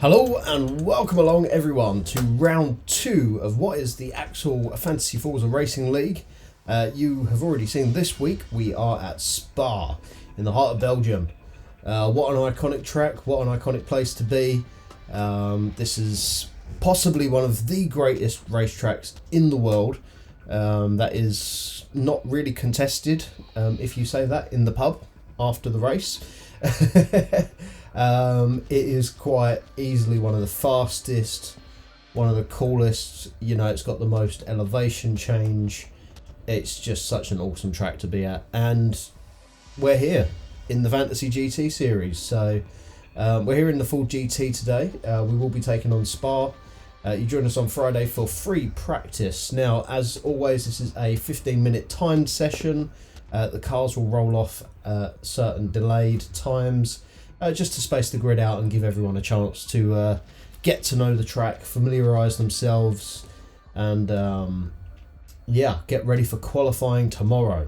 Hello and welcome along everyone to round 2 of what is the AXLE Fantasy Forza Racing League. You have already seen this week we are at Spa in the heart of Belgium. What an iconic track, what an iconic place to be. This is possibly one of the greatest racetracks in the world. That is not really contested, if you say that in the pub after the race. It is quite easily one of the fastest, one of the coolest. You know, it's got the most elevation change. It's just such an awesome track to be at, and we're here in the Fantasy GT series. So we're here in the Ford GT today. We will be taking on Spa. You join us on Friday for free practice. Now, as always, this is a 15-minute timed session. The cars will roll off certain delayed times, just to space the grid out and give everyone a chance to get to know the track, familiarise themselves, and yeah, get ready for qualifying tomorrow.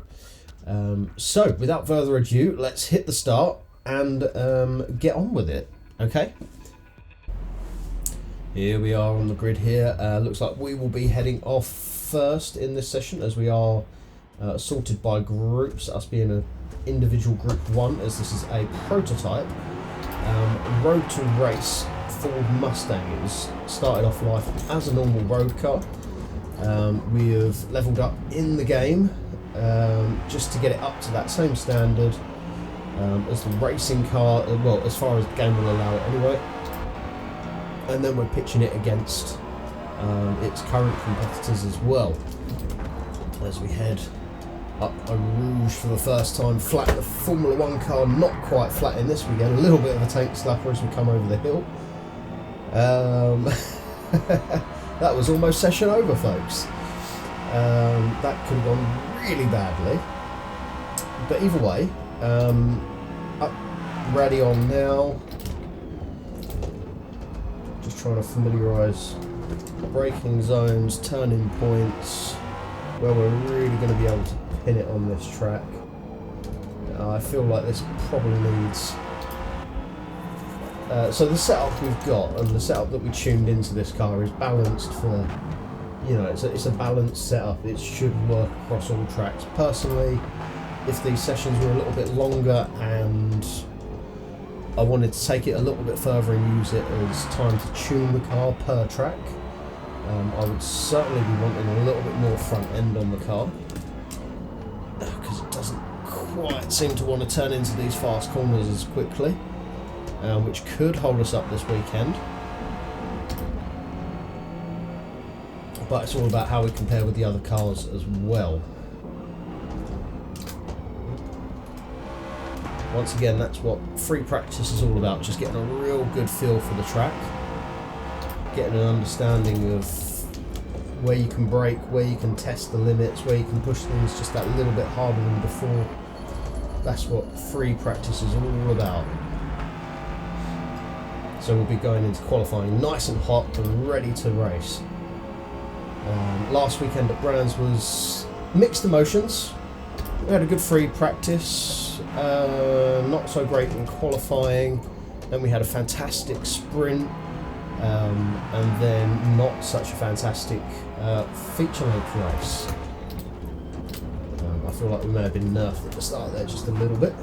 So, without further ado, let's hit the start and get on with it, okay? Here we are on the grid here. Looks like we will be heading off first in this session, as we are sorted by groups, us being an individual group 1, as this is a prototype road to race Ford Mustang. It was started off life as a normal road car. We have leveled up in the game just to get it up to that same standard as the racing car, well, as far as the game will allow it anyway. And then we're pitching it against its current competitors as well, as we head up a Rouge for the first time. Flat in the Formula 1 car, not quite flat in this. We get a little bit of a tank slapper as we come over the hill. That was almost session over, folks. That could have gone really badly. But either way, up ready on now. Just trying to familiarise braking zones, turning points, where we're really going to be able to pin it on this track. I feel like this probably needs... so the setup we've got and the setup that we tuned into this car is balanced for, you know, it's a balanced setup. It should work across all tracks. Personally, if these sessions were a little bit longer and I wanted to take it a little bit further and use it as time to tune the car per track, I would certainly be wanting a little bit more front end on the car, because it doesn't quite seem to want to turn into these fast corners as quickly, which could hold us up this weekend. But it's all about how we compare with the other cars as well. Once again, that's what free practice is all about, just getting a real good feel for the track, getting an understanding of where you can brake, where you can test the limits, where you can push things just that little bit harder than before. That's what free practice is all about. So we'll be going into qualifying nice and hot and ready to race. Last weekend at Brands was mixed emotions. We had a good free practice, not so great in qualifying, then we had a fantastic sprint, and then not such a fantastic feature-length race. I feel like we may have been nerfed at the start there just a little bit.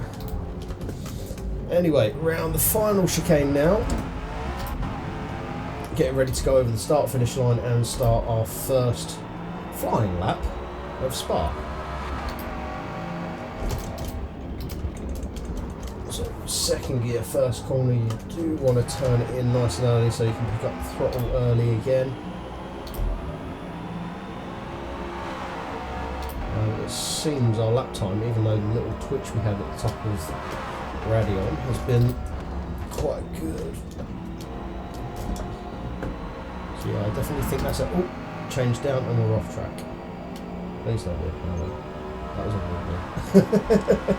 Anyway, round the final chicane now. Getting ready to go over the start-finish line and start our first flying lap of Spa. So, second gear, first corner, you do want to turn it in nice and early so you can pick up the throttle early again. It seems our lap time, even though the little twitch we had at the top of Radion, has been quite good. So yeah, I definitely think that's a... Oh, change down and we're off track. Please don't be a penalty. That was a weird one.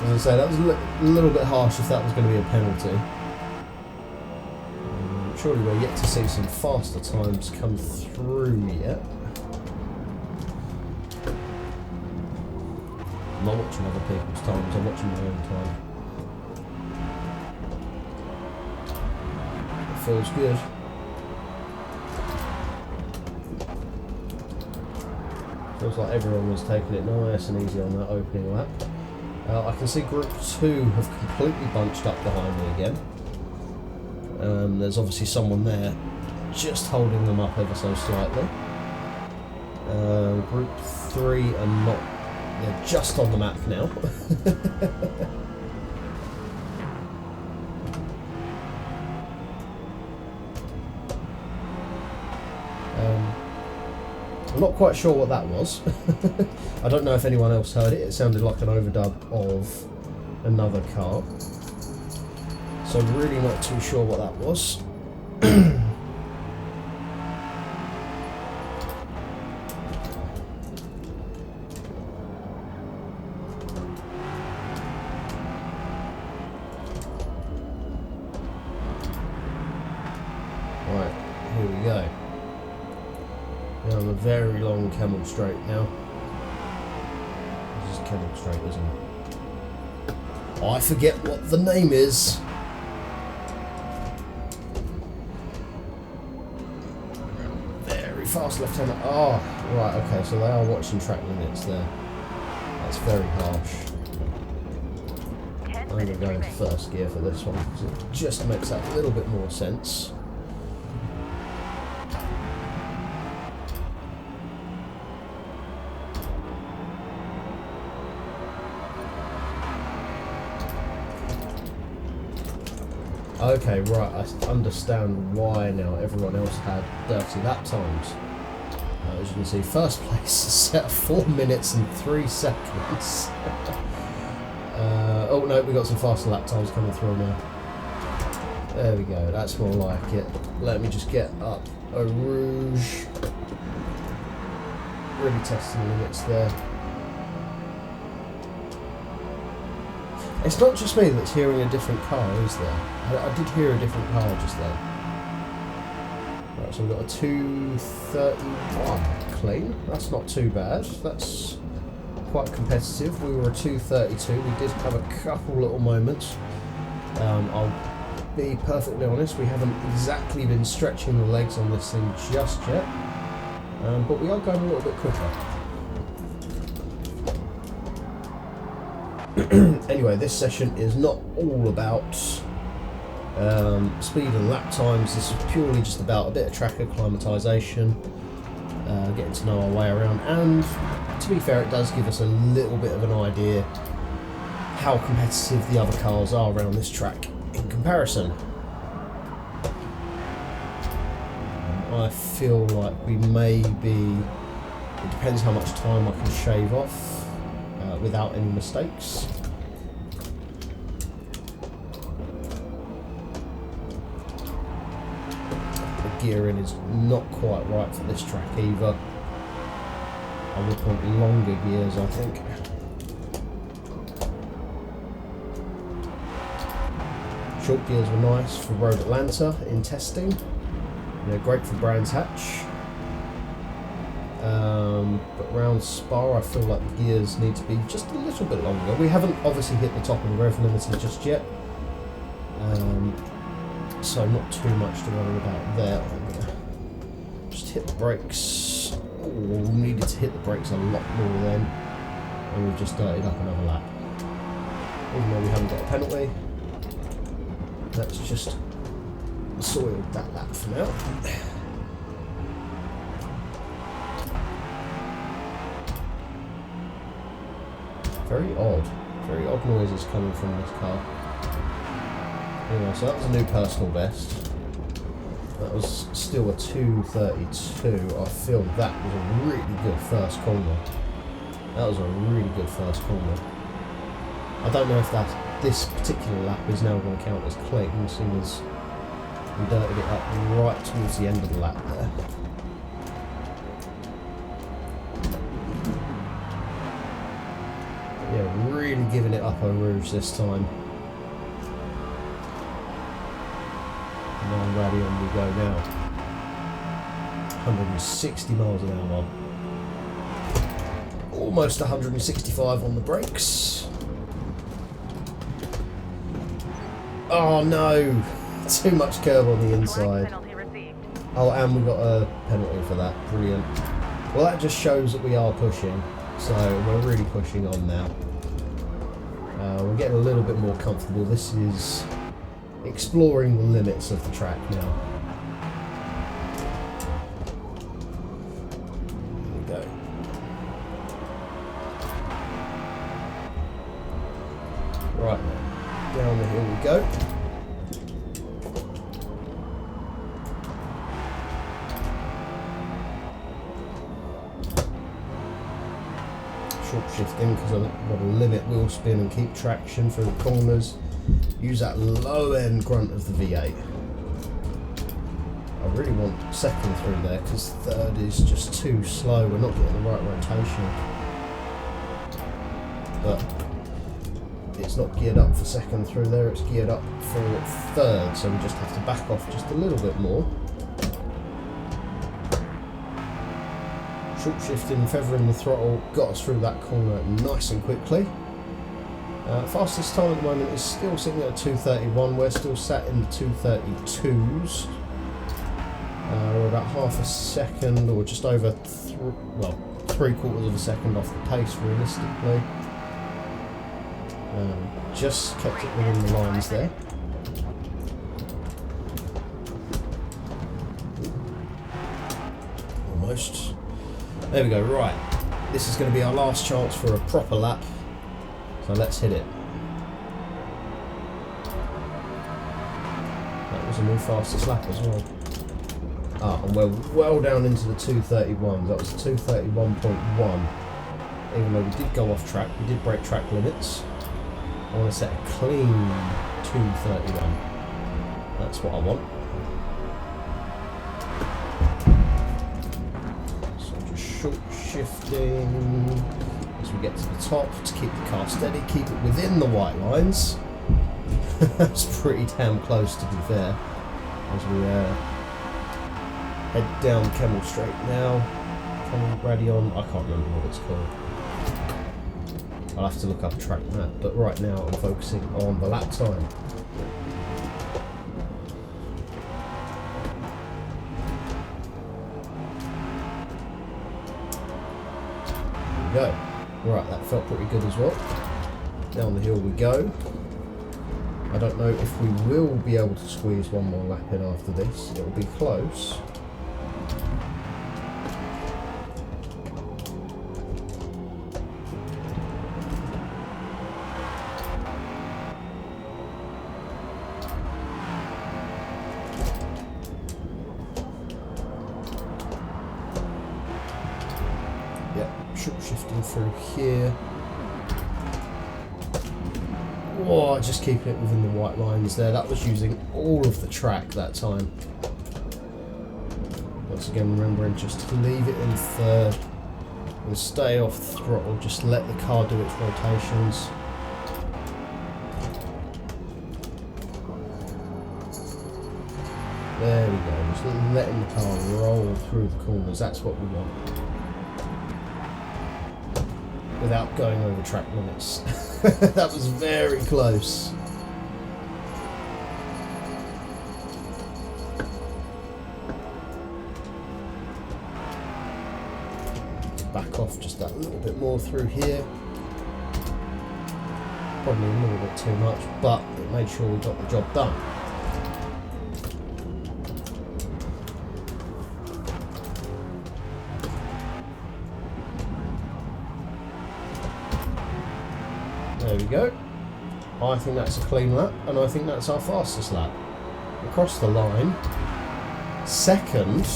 As I say, that was a little bit harsh if that was going to be a penalty. Surely we're yet to see some faster times come through yet. I'm not watching other people's times, I'm watching my own time. feels good. Feels like everyone was taking it nice and easy on that opening lap. I can see Group 2 have completely bunched up behind me again. There's obviously someone there just holding them up ever so slightly. Group 3 are not, they're just on the map now. I'm not quite sure what that was. I don't know if anyone else heard it. It sounded like an overdub of another car. So really not too sure what that was. Right, here we go. We're on a very long camel straight now. This is camel straight, isn't it? Oh, I forget what the name is. Very fast left-hander. Oh, right, okay, so they are watching track limits there. That's very harsh. I'm going to go into first gear for this one because it just makes that a little bit more sense. Okay, right, I understand why now everyone else had dirty lap times. As you can see, first place is set 4 minutes and 3 seconds. Oh no, we got some faster lap times coming through now. There we go, that's more like it. Let me just get up a rouge. Really testing the limits there. It's not just me that's hearing a different car, is there? I did hear a different car just then. Right, so we've got a 231 clean. That's not too bad. That's quite competitive. We were a 232. We did have a couple little moments. I'll be perfectly honest, we haven't exactly been stretching the legs on this thing just yet. But we are going a little bit quicker. Anyway, this session is not all about speed and lap times. This is purely just about a bit of track acclimatisation, getting to know our way around, and to be fair, it does give us a little bit of an idea how competitive the other cars are around this track in comparison. I feel like we may be, it depends how much time I can shave off without any mistakes. The gearing is not quite right for this track either. I would want longer gears, I think. Short gears were nice for Road Atlanta in testing. They're great for Brands Hatch. But round Spa, I feel like the gears need to be just a little bit longer. We haven't obviously hit the top of the rev limiter just yet. So not too much to worry about there. I'm going to just hit the brakes. Oh, we needed to hit the brakes a lot more then. And we've just dirtied up another lap. Even though we haven't got a penalty. Let's just soil that lap for now. Very odd noises coming from this car. Anyway, so that was a new personal best. That was still a 232. I feel that was a really good first corner. That was a really good first corner. I don't know if this particular lap is now going to count as clean, seeing as we dirtied it up right towards the end of the lap there. Yeah, really giving it up on Rouge this time. And on rally on we go now. 160 miles an hour. Almost 165 on the brakes. Oh no! Too much curb on the inside. Oh, and we got a penalty for that. Brilliant. Well, that just shows that we are pushing. So we're really pushing on now. We're getting a little bit more comfortable. This is exploring the limits of the track now. There we go. Right, down the hill we go. Short shifting because I want to limit wheel spin and keep traction through the corners. Use that low end grunt of the V8. I really want second through there because third is just too slow. We're not getting the right rotation. But it's not geared up for second through there, it's geared up for third, so we just have to back off just a little bit more. Short shifting, feathering the throttle, got us through that corner nice and quickly. Fastest time at the moment is still sitting at 2:31. We're still sat in the 2:32s. We're about half a second, or just over, 3/4 of a second off the pace realistically. Just kept it within the lines there. Almost. There we go, right. This is going to be our last chance for a proper lap. So let's hit it. That was a new fastest lap as well. Ah, and we're well down into the 2:31s. That was 2:31.1. Even though we did go off track, we did break track limits. I want to set a clean 2:31. That's what I want. So just short shifting as we get to the top to keep the car steady, keep it within the white lines. That's pretty damn close, to be fair. As we head down Camel Straight now. Camel Radion, I can't remember what it's called. I'll have to look up a track map, but right now I'm focusing on the lap time. There we go. Right, that felt pretty good as well. Down the hill we go. I don't know if we will be able to squeeze one more lap in after this. It will be close. Short shifting through here. Oh, just keeping it within the white lines there. That was using all of the track that time. Once again, remembering just to leave it in third and stay off the throttle. Just let the car do its rotations. There we go. Just letting the car roll through the corners. That's what we want. Without going over track limits. That was very close. Back off just that little bit more through here. Probably a little bit too much, but it made sure we got the job done. There we go. I think that's a clean lap, and I think that's our fastest lap. Across the line. Second.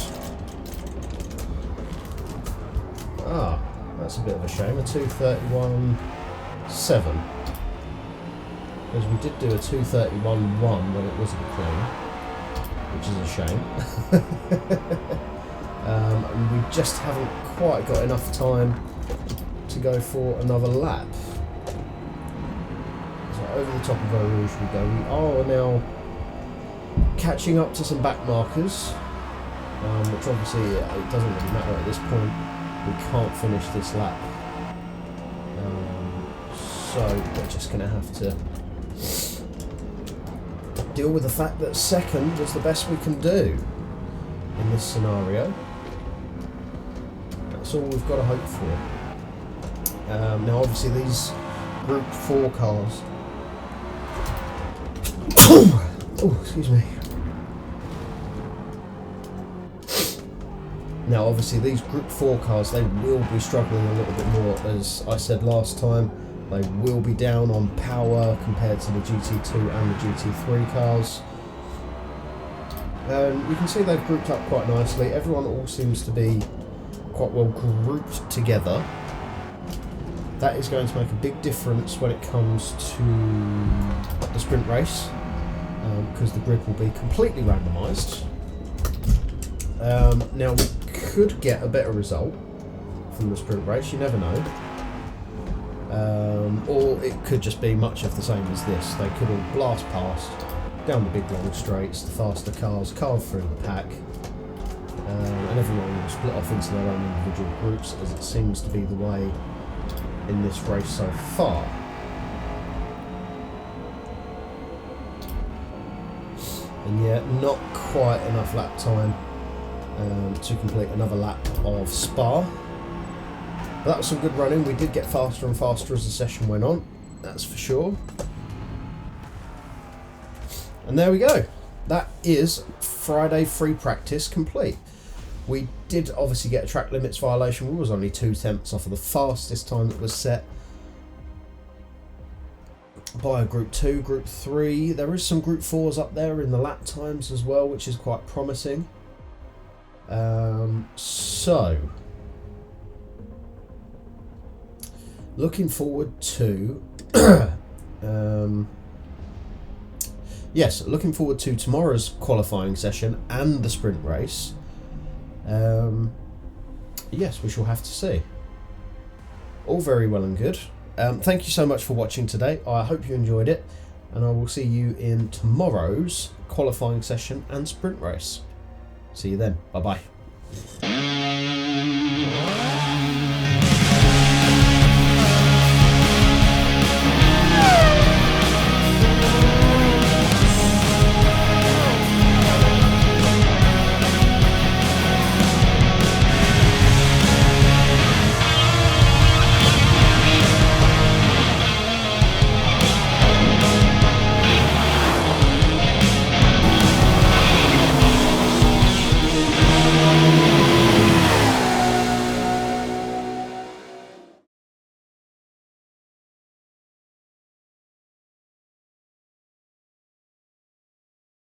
Ah, that's a bit of a shame. A 2:31.7. Because we did do a 2:31.1 when it wasn't clean, which is a shame. And we just haven't quite got enough time to go for another lap. Over the top of Eau Rouge we go. We are now catching up to some back markers, which obviously it doesn't really matter at this point. We can't finish this lap, so we're just going to have to deal with the fact that second was the best we can do in this scenario. That's all we've got to hope for. Now obviously these Group 4 cars... oh, excuse me. Now obviously these Group 4 cars, they will be struggling a little bit more. As I said last time, they will be down on power compared to the GT2 and the GT3 cars. You can see they've grouped up quite nicely. Everyone all seems to be quite well grouped together. That is going to make a big difference when it comes to the sprint race, because the grid will be completely randomised. Now we could get a better result from the sprint race, you never know. Or it could just be much of the same as this. They could all blast past, down the big long straights, the faster cars, carve through the pack, and everyone will split off into their own individual groups, as it seems to be the way in this race so far. And yet, not quite enough lap time to complete another lap of Spa. But that was some good running. We did get faster and faster as the session went on, that's for sure. And there we go. That is Friday free practice complete. We did obviously get a track limits violation. We was only 2/10 off of the fastest time that was set by a Group 2, Group 3. There is some Group 4s up there in the lap times as well, which is quite promising. So, looking forward to... yes, looking forward to tomorrow's qualifying session and the sprint race. Yes, we shall have to see. All very well and good. Thank you so much for watching today. I hope you enjoyed it, and I will see you in tomorrow's qualifying session and sprint race. See you then. Bye bye.